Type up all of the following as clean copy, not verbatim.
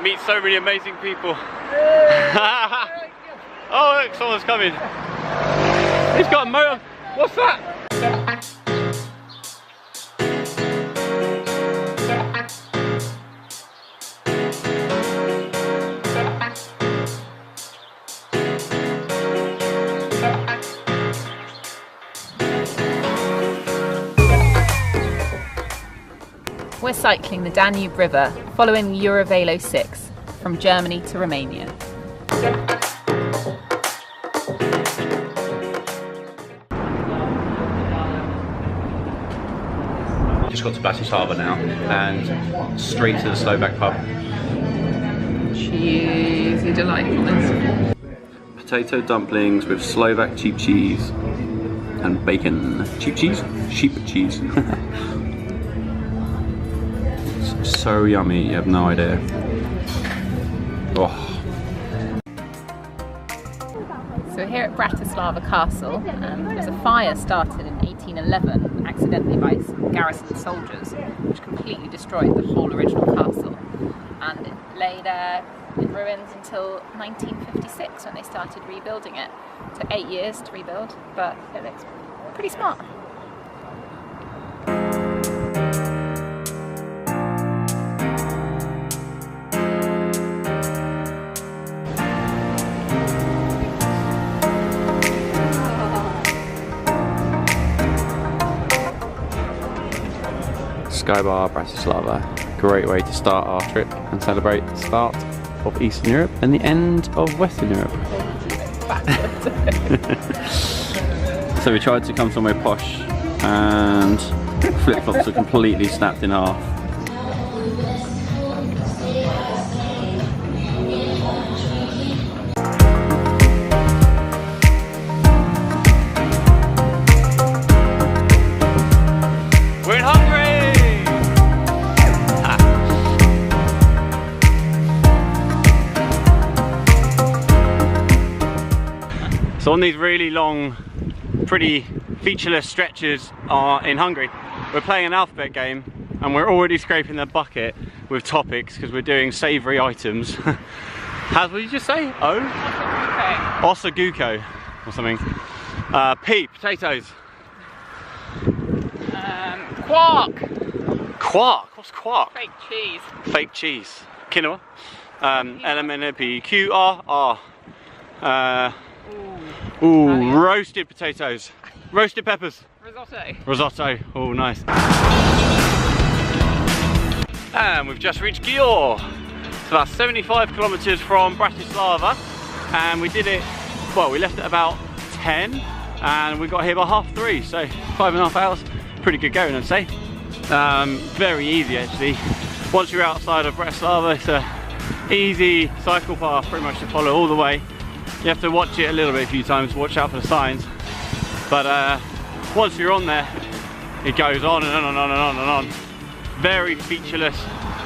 Meet so many amazing people. Oh look, someone's coming. He's got a motor. What's that? We're cycling the Danube River, following Eurovelo 6 from Germany to Romania. Just got to Bratislava now and straight to the Slovak pub. Cheesy delightfulness. Potato dumplings with Slovak cheap cheese and bacon. Cheap cheese? Sheep cheese. So yummy, you have no idea. Oh. So we're here at Bratislava Castle, and there's a fire started in 1811 accidentally by some garrison soldiers, which completely destroyed the whole original castle. And it lay there in ruins until 1956 when they started rebuilding it. It took 8 years to rebuild, but it looks pretty smart. Sky Bar, Bratislava. Great way to start our trip and celebrate the start of Eastern Europe and the end of Western Europe. So we tried to come somewhere posh and flip-flops are completely snapped in half. We're in Hungary! So on these really long, pretty featureless stretches in Hungary, we're playing an alphabet game and we're already scraping the bucket with topics because we're doing savoury items. How did you just say? O? Ossobuco or something. P, potatoes. Quark! Quark? What's quark? Fake cheese. Fake cheese. Quinoa. LMNP. QRR. Ooh, roasted potatoes. Roasted peppers. Risotto. Risotto. Oh, nice. And we've just reached Győr. It's about 75 kilometers from Bratislava. And we did it, well, we left at about 10 and we got here by 3:30, so 5.5 hours. Pretty good going, I'd say. Very easy actually. Once you're outside of Bratislava, it's a easy cycle path pretty much to follow all the way. You have to watch it a little bit a few times, watch out for the signs. But once you're on there, it goes on and on and on and on and on. Very featureless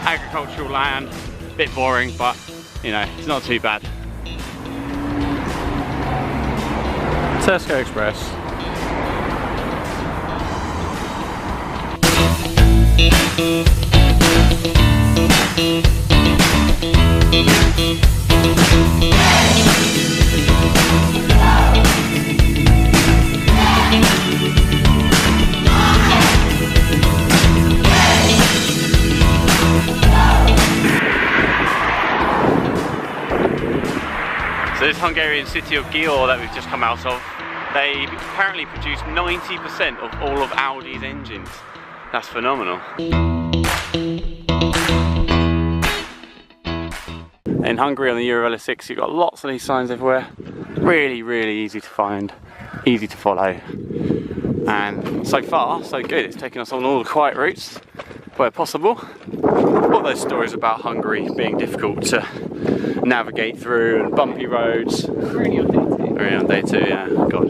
agricultural land. Bit boring, but you know, it's not too bad. Tesco Express. So this Hungarian city of Győr that we've just come out of, they apparently produce 90% of all of Audi's engines. That's phenomenal. In Hungary on the Eurovelo 6 you've got lots of these signs everywhere. Really, really easy to find, easy to follow. And so far, so good. It's taken us on all the quiet routes where possible. All those stories about Hungary being difficult to navigate through and bumpy roads. We're only on day 2. We're only on day 2, yeah. God.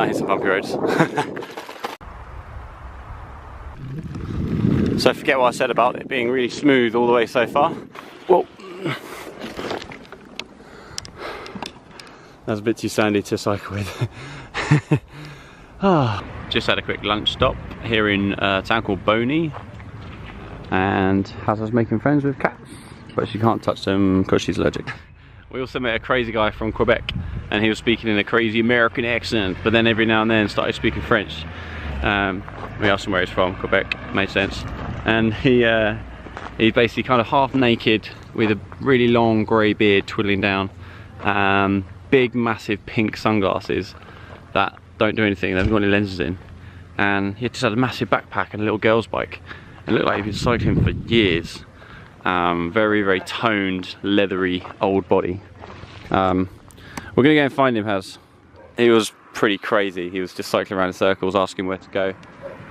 Here's some bumpy roads. So forget what I said about it being really smooth all the way so far. Whoa. That's a bit too sandy to cycle with. Just had a quick lunch stop here in a town called Boney. And how's us making friends with cats? but she can't touch them because she's allergic. We also met a crazy guy from Quebec, and he was speaking in a crazy American accent, but then every now and then started speaking French. We asked him where he's from. Quebec, made sense. And he's basically kind of half naked with a really long grey beard twiddling down, big massive pink sunglasses that don't do anything, they haven't got any lenses in, and he just had a massive backpack and a little girl's bike. It looked like he'd been cycling for years. Very, very toned, leathery, old body. We're gonna go and find him, Haz. He was pretty crazy. He was just cycling around in circles, asking where to go,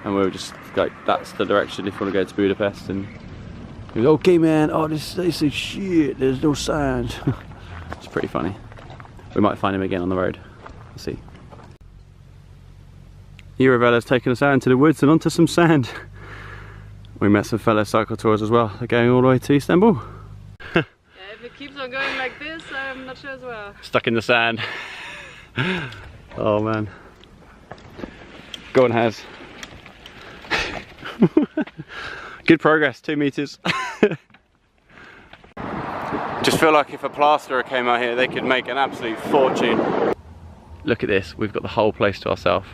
and we were just like, that's the direction if you want to go to Budapest. And he was, okay man, oh this is shit, there's no signs. It's pretty funny. We might find him again on the road. We'll see. Eurovelo's taken us out into the woods and onto some sand. We met some fellow cycle tours as well. They're going all the way to Istanbul. Yeah, if it keeps on going like this, I'm not sure as well. Stuck in the sand. Oh man. Go on, Haz. Good progress, 2 meters. Just feel like if a plasterer came out here, they could make an absolute fortune. Look at this, we've got the whole place to ourselves.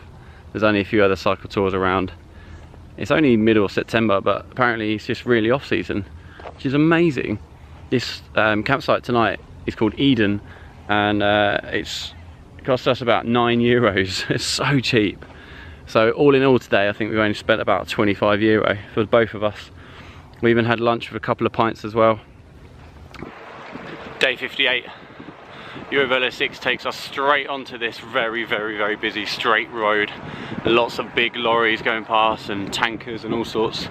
There's only a few other cycle tours around. It's only middle of September, but apparently it's just really off season, which is amazing. This campsite tonight is called Eden, and it cost us about €9. It's so cheap. So all in all today, I think we've only spent about €25 for both of us. We even had lunch with a couple of pints as well. Day 58. Eurovelo 6 takes us straight onto this very, very, very busy straight road. Lots of big lorries going past and tankers and all sorts.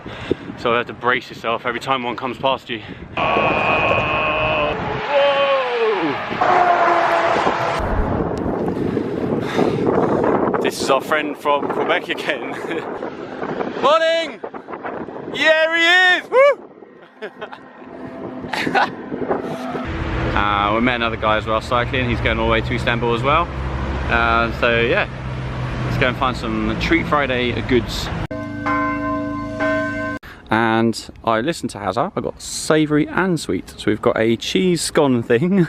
So I have to brace yourself every time one comes past you. Oh, whoa! This is our friend from Quebec again. Morning! Yeah, he is! Woo! We met another guy as well cycling. He's going all the way to Istanbul as well. So yeah, let's go and find some Treat Friday goods. And I listened to Hazard. I got savoury and sweet. So we've got a cheese scone thing,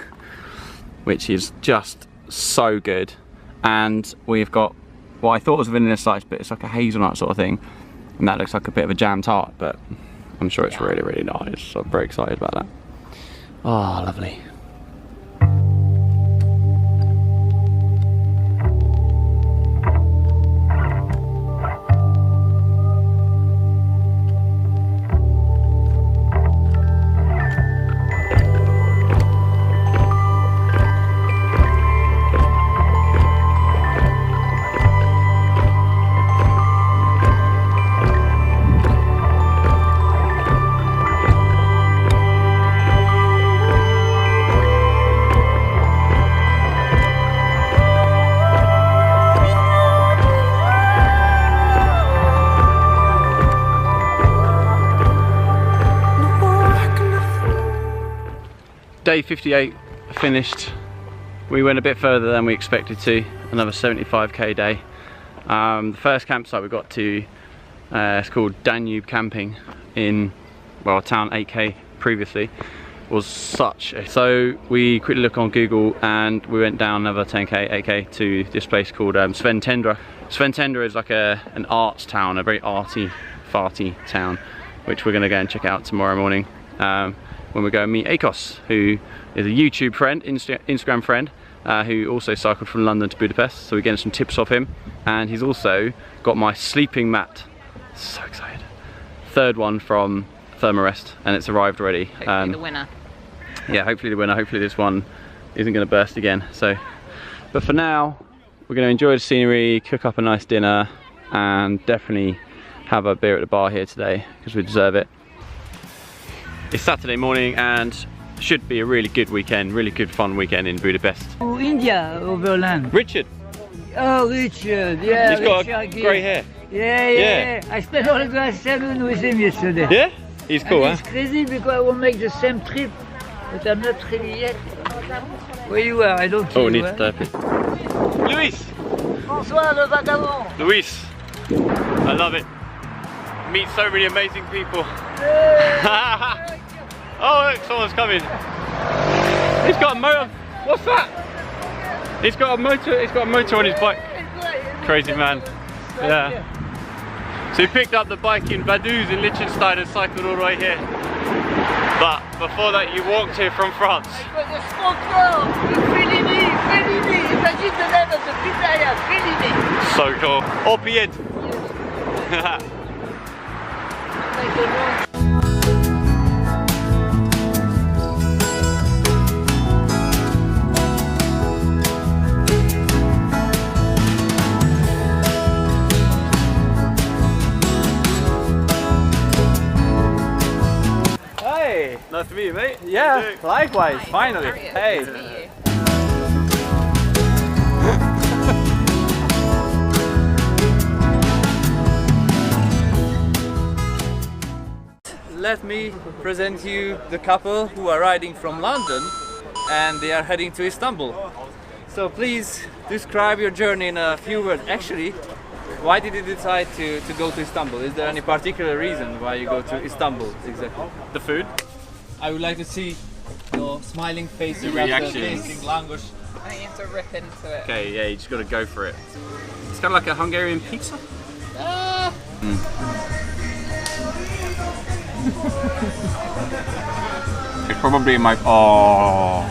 which is just so good. And we've got what I thought was vanilla slice, but it's like a hazelnut sort of thing. And that looks like a bit of a jam tart, but I'm sure it's really, really nice. So I'm very excited about that. Oh, lovely. Day 58 finished. We went a bit further than we expected to, another 75k day. The first campsite we got to, it's called Danube camping in, well, a town 8k previously, was such a, so we quickly looked on Google and we went down another 10k, 8k to this place called Sventendra. Sventendra is like an arts town, a very arty, farty town, which we're going to go and check out tomorrow morning. When we go and meet Akos, who is a YouTube friend, Instagram friend, who also cycled from London to Budapest. So we're getting some tips off him. And he's also got my sleeping mat. So excited. Third one from Thermarest, and it's arrived already. Hopefully the winner. Yeah, hopefully the winner. Hopefully this one isn't going to burst again. So, but for now, we're going to enjoy the scenery, cook up a nice dinner, and definitely have a beer at the bar here today, because we deserve it. It's Saturday morning and should be a really good weekend, really good fun weekend in Budapest. Oh, India or Berlin? Richard! Oh, Richard, yeah. He's got grey hair. Yeah. I spent all the afternoon with him yesterday. Yeah? He's cool, and it's crazy because I will make the same trip, but I'm not ready yet. Where you are, I don't see you. Oh, we need to tap it. Luis! Bonsoir, le vagabond! Luis! I love it. Meet so many amazing people. Oh look, someone's coming. He's got a motor. What's that? He's got a motor on his bike. Crazy man. Yeah. So he picked up the bike in Dawes in Liechtenstein and cycled all the way here. But before that you walked here from France. I got a smoker! Fellini! Imagine the name of the pizzeria, Fellini! So cool. Au pied. Hey! Nice to meet you, mate. Yeah, likewise, Hi, finally. Harriet. Hey. Nice to meet you. Let me present you the couple who are riding from London and they are heading to Istanbul. So please describe your journey in a few words. Actually, why did you decide to go to Istanbul? Is there any particular reason why you go to Istanbul exactly? The food? I would like to see your smiling face Your reactions. tasting language. I think you have to rip into it. Okay, yeah, you just gotta go for it. It's kind of like a Hungarian pizza. It's probably my... Oh.